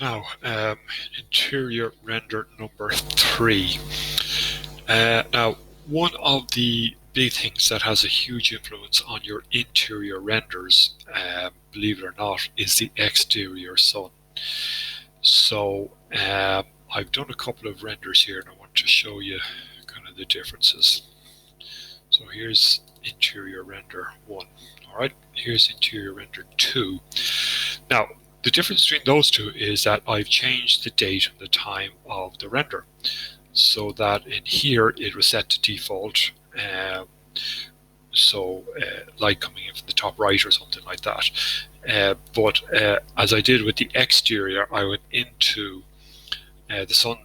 Now, interior render number 3. Now, one of the big things that has a huge influence on your interior renders, believe it or not, is the exterior sun. So I've done a couple of renders here and I want to show you kind of the differences. So here's interior render 1. Alright, here's interior render 2. Now, the difference between those two is that I've changed the date and the time of the render, so that in here it was set to default, light coming in from the top right or something like that. But as I did with the exterior, I went into the sun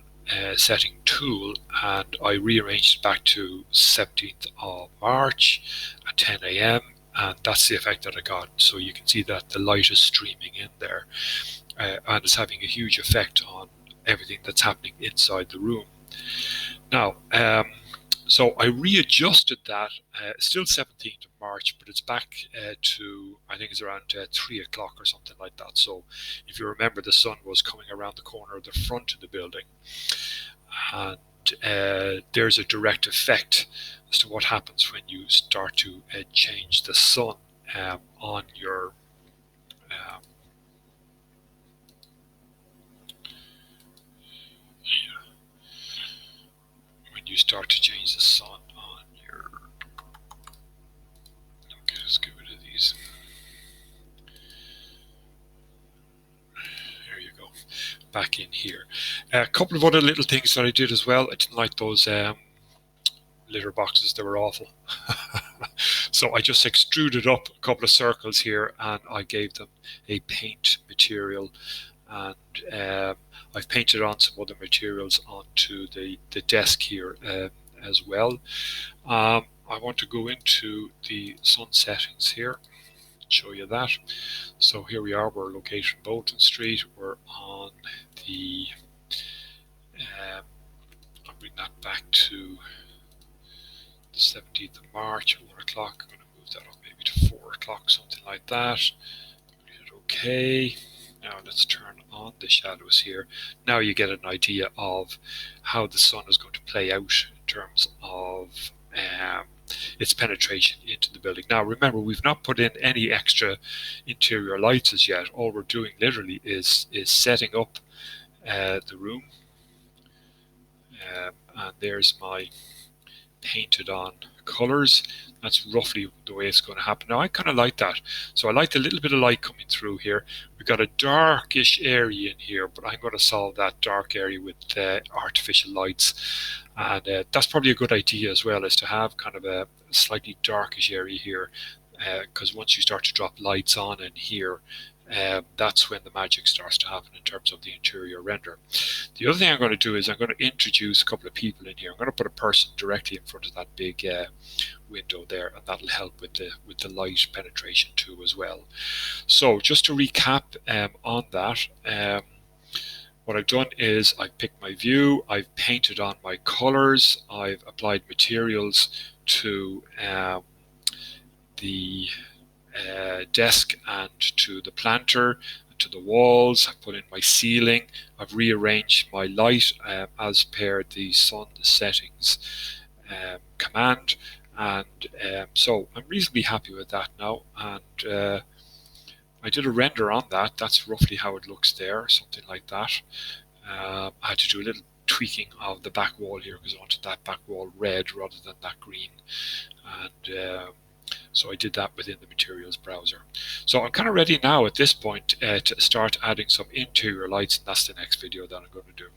setting tool and I rearranged it back to 17th of March at 10 a.m. and that's the effect that I got. So you can see that the light is streaming in there and it's having a huge effect on everything that's happening inside the room. Now, so I readjusted that, still 17th of March, but it's back to, I think it's around 3 o'clock or something like that. So if you remember, the sun was coming around the corner of the front of the building. And there's a direct effect as to what happens when you start to change the sun on your when you start to change the sun on your, okay, let's get rid of these. There you go, back in here. A couple of other little things that I did as well. I didn't like those litter boxes, they were awful. So I just extruded up a couple of circles here and I gave them a paint material, and I've painted on some other materials onto the desk here as well. I want to go into the sun settings here, show you that. So here we are, we're located Bolton Street, we're on the I'll bring that back to 17th of March at 1 o'clock. I'm going to move that up maybe to 4 o'clock, something like that. Hit OK. Now let's turn on the shadows here. Now you get an idea of how the sun is going to play out in terms of its penetration into the building. Now remember, we've not put in any extra interior lights as yet. All we're doing literally is setting up the room. And there's my painted on colors. That's roughly the way it's going to happen. Now I kind of like that, so I like a little bit of light coming through here. We've got a darkish area in here, but I'm going to solve that dark area with artificial lights, and that's probably a good idea as well, is to have kind of a slightly darkish area here, because once you start to drop lights on in here, that's when the magic starts to happen in terms of the interior render. The other thing I'm going to do is I'm going to introduce a couple of people in here. I'm going to put a person directly in front of that big window there, and that'll help with the light penetration too as well. So just to recap on that, what I've done is I've picked my view, I've painted on my colors, I've applied materials to the desk and to the planter, to the walls. I've put in my ceiling. I've rearranged my light as per the sun settings command, and so I'm reasonably happy with that now. And I did a render on that. That's roughly how it looks there, something like that. I had to do a little tweaking of the back wall here because I wanted that back wall red rather than that green, and so I did that within the materials browser. So I'm kind of ready now at this point to start adding some interior lights, and that's the next video that I'm going to do.